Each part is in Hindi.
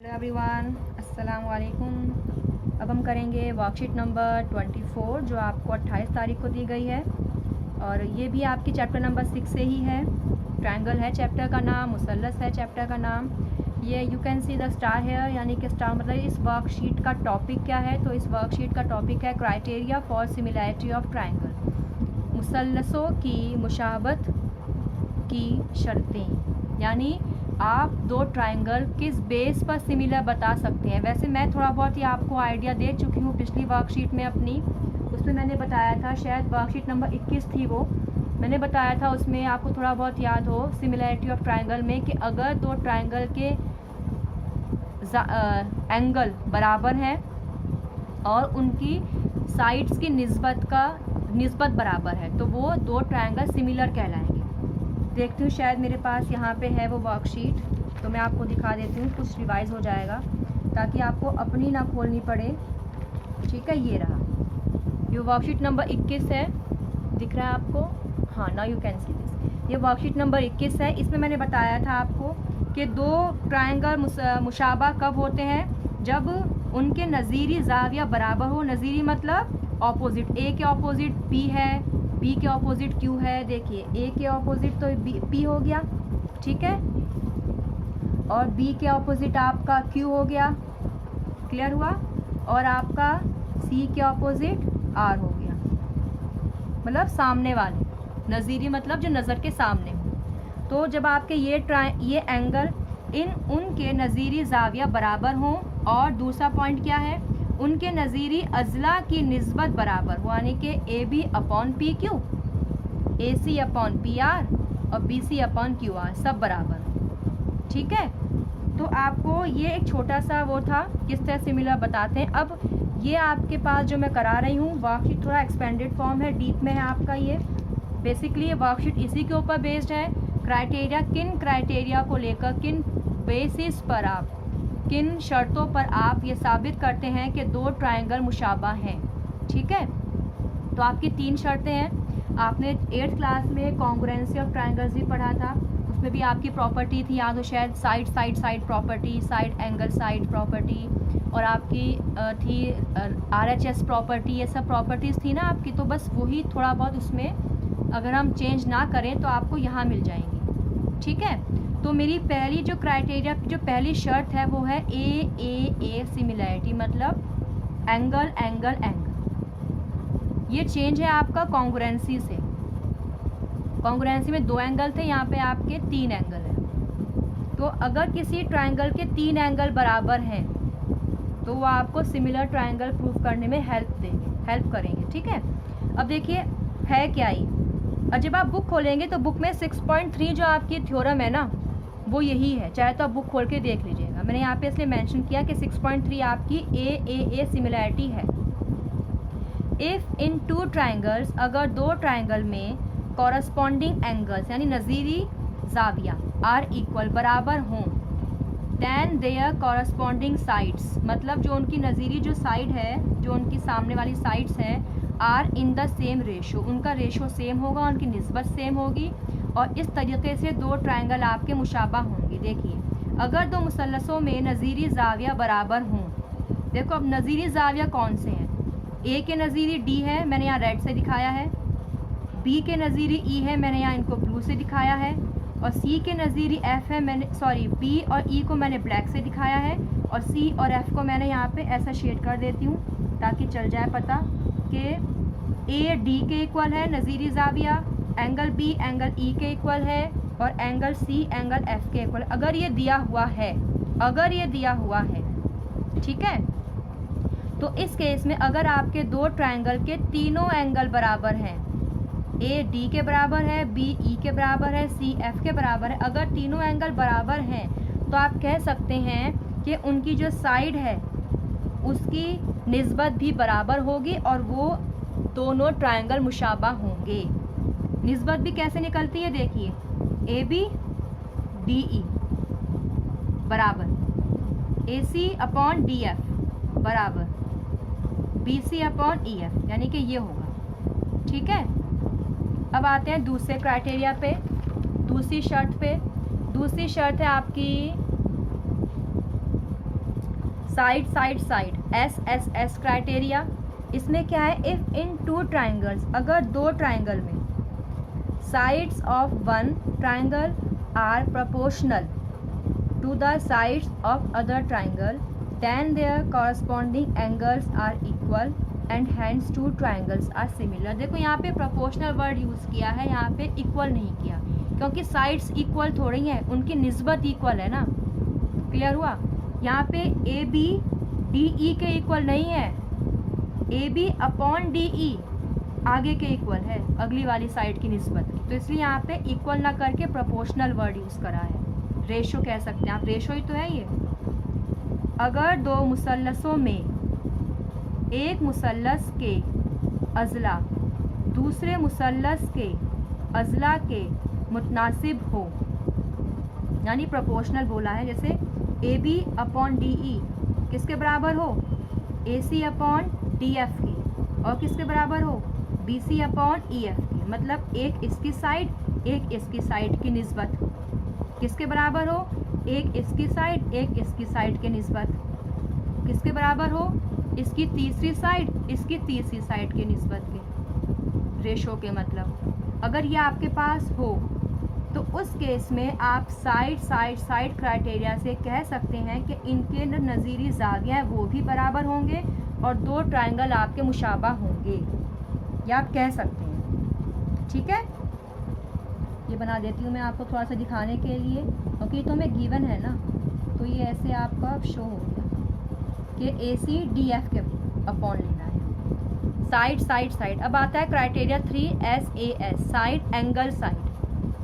हेलो एवरीवन, अस्सलाम वालेकुम। अब हम करेंगे वर्कशीट नंबर 24 जो आपको 28 तारीख को दी गई है और ये भी आपकी चैप्टर नंबर 6 से ही है। ट्रायंगल है चैप्टर का नाम, मुसल्लस है चैप्टर का नाम। ये you can see the star here, यानी कि स्टार मतलब इस वर्कशीट का टॉपिक क्या है। तो इस वर्कशीट का टॉपिक है criteria for similarity of triangle, मुसल्लसों की मुशाबत की शर्तें, यानी आप दो ट्रायंगल किस बेस पर सिमिलर बता सकते हैं। वैसे मैं थोड़ा बहुत ही आपको आइडिया दे चुकी हूँ पिछली वर्कशीट में अपनी, उसमें मैंने बताया था, शायद वर्कशीट नंबर 21 थी वो, मैंने बताया था उसमें आपको थोड़ा बहुत याद हो सिमिलैरिटी ऑफ ट्रायंगल में कि अगर दो ट्रायंगल के एंगल बराबर हैं और उनकी साइड्स की निस्बत बराबर है तो वो दो ट्रायंगल सिमिलर कहलाएंगे। देखती हूँ शायद मेरे पास यहाँ पे है वो वर्कशीट, तो मैं आपको दिखा देती हूँ, कुछ रिवाइज हो जाएगा ताकि आपको अपनी ना खोलनी पड़े। ठीक है, ये रहा, ये वर्कशीट नंबर 21 है, दिख रहा है आपको? हाँ, now you can see this. ये वर्कशीट नंबर 21 है। इसमें मैंने बताया था आपको कि दो ट्रायंगल मुशाबा कब होते हैं, जब उनके नज़ीरी ज़ाविया बराबर हो। नज़ीरी मतलब ऑपोजिट, ए के ऑपोजिट बी है, बी के ऑपोजिट क्यू है। देखिए ए के ऑपोजिट तो पी हो गया, ठीक है, और बी के ऑपोजिट आपका क्यू हो गया, क्लियर हुआ, और आपका सी के ऑपोजिट आर हो गया, मतलब सामने वाले, नज़ीरी मतलब जो नज़र के सामने हो। तो जब आपके ये एंगल उनके नज़ीरी ज़ाविया बराबर हों, और दूसरा पॉइंट क्या है, उनके नज़ीरी अज़ला की निस्बत बराबर हो, यानी कि A B upon P Q, A C upon P R और B C upon Q R, सब बराबर। ठीक है, तो आपको ये एक छोटा सा वो था किस तरह सिमिलर बताते हैं। अब ये आपके पास जो मैं करा रही हूँ वर्कशीट थोड़ा एक्सपेंडेड फॉर्म है, डीप में है आपका ये। बेसिकली ये वर्कशीट इसी के ऊपर बेस्ड है। किन क्राइटेरिया को लेकर, किन बेसिस पर आप, किन शर्तों पर आप ये साबित करते हैं कि दो ट्रायंगल मुशाबा हैं। ठीक है, तो आपकी 3 शर्तें हैं। आपने 8th क्लास में कॉन्ग्रुएंसी ऑफ ट्रायंगल्स भी पढ़ा था, उसमें भी आपकी प्रॉपर्टी थी, याद हो शायद, side property, side angle side property, और आपकी थी RHS प्रॉपर्टी, ये सब प्रॉपर्टीज़ थी ना आपकी। तो बस वही थोड़ा बहुत उसमें अगर हम चेंज ना करें तो आपको यहाँ मिल जाएंगी। ठीक है, तो मेरी पहली जो क्राइटेरिया, जो पहली शर्त है वो है ए सिमिलैरिटी, मतलब एंगल एंगल एंगल। ये चेंज है आपका कॉन्ग्रुएंसी से। कॉन्ग्रुएंसी में 2 एंगल थे, यहाँ पे आपके 3 एंगल हैं। तो अगर किसी ट्रायंगल के 3 एंगल बराबर हैं तो वो आपको सिमिलर ट्रायंगल प्रूफ करने में हेल्प करेंगे। ठीक है, अब देखिए है क्या ही, और जब आप बुक खोलेंगे तो बुक में 6.3 जो आपकी थ्योरम है ना वो यही है, चाहे तो आप बुक खोल के देख लीजिएगा। मैंने यहाँ पे इसलिए मेंशन किया कि 6.3 आपकी ए सिमिलैरिटी है। इफ़ इन 2 ट्रायंगल्स, अगर 2 ट्रायंगल में कॉरस्पॉन्डिंग एंगल्स यानी नज़ीरी ज़ाविया आर इक्वल बराबर हों, दैन देयर कॉरस्पॉन्डिंग साइड्स, मतलब जो उनकी नज़ीरी जो साइड है, जो उनकी सामने वाली साइड्स हैं, are in the same ratio, उनका रेशो सेम होगा, उनकी निस्बत सेम होगी, और इस तरीके से 2 ट्रायंगल आपके मुशाबा होंगे। देखिए अगर 2 मुसल्लसों में नज़ीरी ज़ाविया बराबर हों, देखो अब नज़ीरी ज़ाविया कौन से हैं, ए के नज़ीरी डी है, मैंने यहाँ रेड से दिखाया है, बी के नज़ीरी ई है, मैंने यहाँ इनको ब्लू से दिखाया है, और सी के नज़ीरी एफ है, बी और ई को मैंने ब्लैक से दिखाया है, और सी और एफ को मैंने यहाँ पे ऐसा शेड कर देती हूँ ताकि चल जाए पता कि ए डी के इक्वल है नज़ीरी ज़ाविया, एंगल बी एंगल ई के इक्वल है, और एंगल सी एंगल एफ के इक्वल, अगर ये दिया हुआ है। ठीक है, तो इस केस में अगर आपके 2 ट्रायंगल के तीनों एंगल बराबर हैं, ए डी के बराबर है, बी ई के बराबर है, सी एफ के बराबर है, अगर तीनों एंगल बराबर हैं तो आप कह सकते हैं कि उनकी जो साइड है उसकी निस्बत भी बराबर होगी और वो दोनों ट्रायंगल मुशाबा होंगे। निस्बत भी कैसे निकलती है, देखिए ए बी डी ई बराबर A C upon D F बराबर B C upon E F, यानी कि ये होगा। ठीक है, अब आते हैं दूसरे क्राइटेरिया पे, दूसरी शर्त पे। दूसरी शर्त है आपकी side side side, SSS criteria. इसमें क्या है, इफ इन टू ट्राइंगल्स, अगर दो ट्राइंगल में sides of one triangle are proportional to the sides of other triangle then their corresponding angles are equal and hence two triangles are similar. देखो यहाँ पे प्रोपोर्शनल वर्ड यूज़ किया है, यहाँ पे इक्वल नहीं किया, क्योंकि साइड्स इक्वल थोड़ी हैं, उनकी निस्बत इक्वल है ना। क्लियर हुआ? यहाँ पे ए बी डी ई के इक्वल नहीं है, A B upon D E आगे के इक्वल है, अगली वाली साइड की निस्बत की, तो इसलिए यहाँ पे इक्वल ना करके प्रोपोर्शनल वर्ड यूज़ करा है। रेशो कह सकते हैं आप, रेशो ही तो है ये। अगर दो मुसल्लसों में एक मुसल्लस के अज़ला दूसरे मुसल्लस के अज़ला के मुतनासिब हो, यानी प्रोपोर्शनल बोला है, जैसे A B upon D E किसके बराबर हो, A C upon D F की, और किसके बराबर हो, B C upon E F की, मतलब एक इसकी साइड एक इसकी साइड की निस्बत किसके बराबर हो, एक इसकी साइड एक इसकी साइड के निस्बत किसके बराबर हो, इसकी तीसरी साइड इसकी तीसरी साइड के निस्बत के। रेशो के मतलब अगर ये आपके पास हो तो उस केस में आप साइड साइड साइड क्राइटेरिया से कह सकते हैं कि इनके नज़ीरी ज़ाविया हैं वो भी बराबर होंगे और दो ट्राइंगल आपके मुशाबा होंगे, या आप कह सकते हैं। ठीक है, ये बना देती हूँ मैं आपको थोड़ा सा दिखाने के लिए, क्योंकि तो हमें गिवन है ना, तो ये ऐसे आपका शो हो गया कि ए सी डी एफ के अपॉन लेना है, साइड साइड साइड। अब आता है क्राइटेरिया 3 साइड एंगल साइड।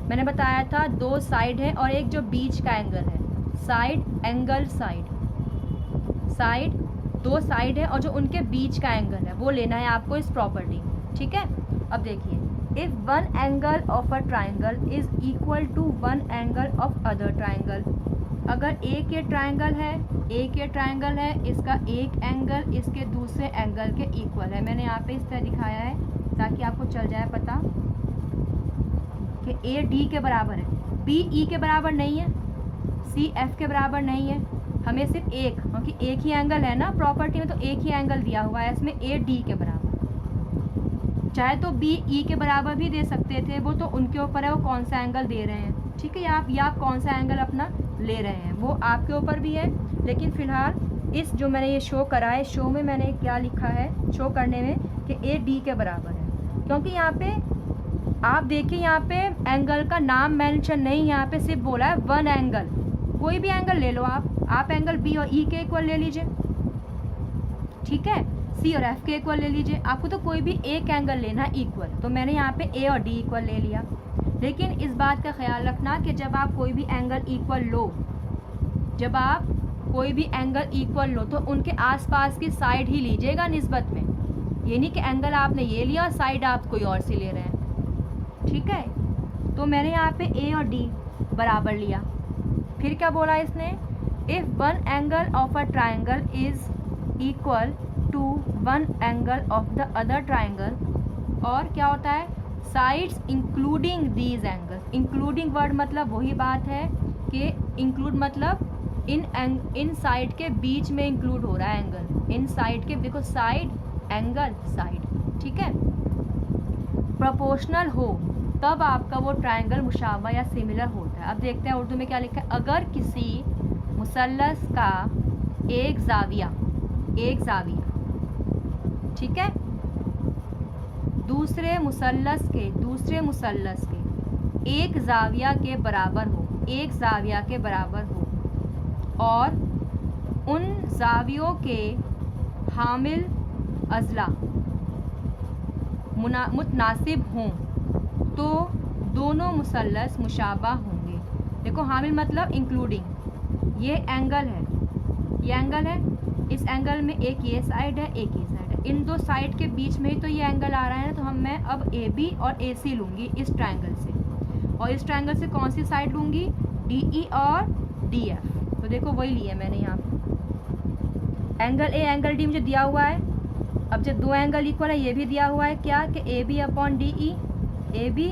मैंने बताया था दो साइड है और एक जो बीच का एंगल है, साइड एंगल साइड, साइड दो साइड है और जो उनके बीच का एंगल है वो लेना है आपको इस प्रॉपर्टी। ठीक है, अब देखिए, if one angle of a triangle is equal to one angle of other triangle, अगर एक ये ट्राइंगल है, एक ये ट्राइंगल है, इसका एक एंगल इसके दूसरे एंगल के इक्वल है। मैंने यहाँ पे इस तरह दिखाया है ताकि आपको चल जाए पता कि ए डी के बराबर है, बी ई के बराबर नहीं है, सी एफ के बराबर नहीं है, हमें सिर्फ एक, क्योंकि एक ही एंगल है ना प्रॉपर्टी में, तो एक ही एंगल दिया हुआ है इसमें, ए डी के बराबर। चाहे तो बी ई के बराबर भी दे सकते थे, वो तो उनके ऊपर है वो कौन सा एंगल दे रहे हैं। ठीक है, या आप कौन सा एंगल अपना ले रहे हैं वो आपके ऊपर भी है, लेकिन फ़िलहाल इस जो मैंने ये शो करा है, शो में मैंने क्या लिखा है शो करने में कि ए डी के बराबर है, क्योंकि यहाँ पे आप देखिए यहाँ पे एंगल का नाम मेंशन नहीं, यहाँ पे सिर्फ बोला है वन एंगल, कोई भी एंगल ले लो आप एंगल बी और ई के इक्वल ले लीजिए, ठीक है, सी और एफ के इक्वल ले लीजिए, आपको तो कोई भी एक एंगल लेना है इक्वल, तो मैंने यहाँ पे ए और डी इक्वल ले लिया। लेकिन इस बात का ख्याल रखना कि जब आप कोई भी एंगल इक्वल लो, जब आप कोई भी एंगल इक्वल लो तो उनके आसपास की साइड ही लीजिएगा निस्बत में, ये नहीं कि एंगल आपने ये लिया और साइड आप कोई और सी ले रहे हैं। ठीक है, तो मैंने यहाँ पे ए और डी बराबर लिया। फिर क्या बोला इसने, if one angle of a triangle is equal to one angle of the other triangle, और क्या होता है, sides including these angles. Including word मतलब वही बात है कि इंक्लूड मतलब इन साइड के बीच में इंक्लूड हो रहा है एंगल, इन साइड के, देखो साइड एंगल साइड, ठीक है। प्रोपोर्शनल हो तब आपका वो ट्रायंगल मुशाबा या सिमिलर होता है। अब देखते हैं उर्दू में क्या लिखा है, अगर किसी मुसल्लस का एक जाविया ठीक है दूसरे मुसल्लस के एक जाविया के बराबर हो, और उन जावियों के हामिल अज़ला मुतनासिब हों तो दोनों मुसल्लस मुशाबा होंगे। देखो हामिल मतलब इंक्लूडिंग, ये एंगल है, इस एंगल में एक ये साइड है, एक ये साइड है, इन दो साइड के बीच में ही तो ये एंगल आ रहा है ना, तो मैं अब ए बी और ए सी लूँगी इस ट्रायंगल से, और इस ट्रायंगल से कौन सी साइड लूँगी, डी ई और डी एफ। तो देखो वही लिया मैंने यहाँ पे, एंगल ए एंगल डी मुझे दिया हुआ है। अब जब दो एंगल इक्वल है, ये भी दिया हुआ है क्या कि A B upon D E, A B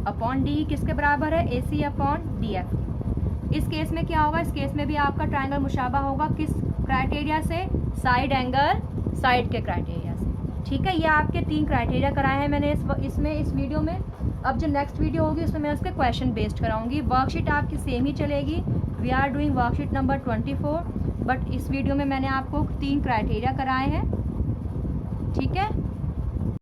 upon D E किसके बराबर है, A C upon D F. इस केस में क्या होगा, इस केस में भी आपका ट्रायंगल मुशाबा होगा किस क्राइटेरिया से, साइड एंगल साइड के क्राइटेरिया से। ठीक है, ये आपके 3 क्राइटेरिया कराए हैं मैंने इस वीडियो में। अब जो नेक्स्ट वीडियो होगी उसमें मैं उसके क्वेश्चन बेस्ड कराऊंगी। वर्कशीट आपकी सेम ही चलेगी, we are doing worksheet number 24, but इस वीडियो में मैंने आपको 3 क्राइटेरिया कराए हैं। ठीक है।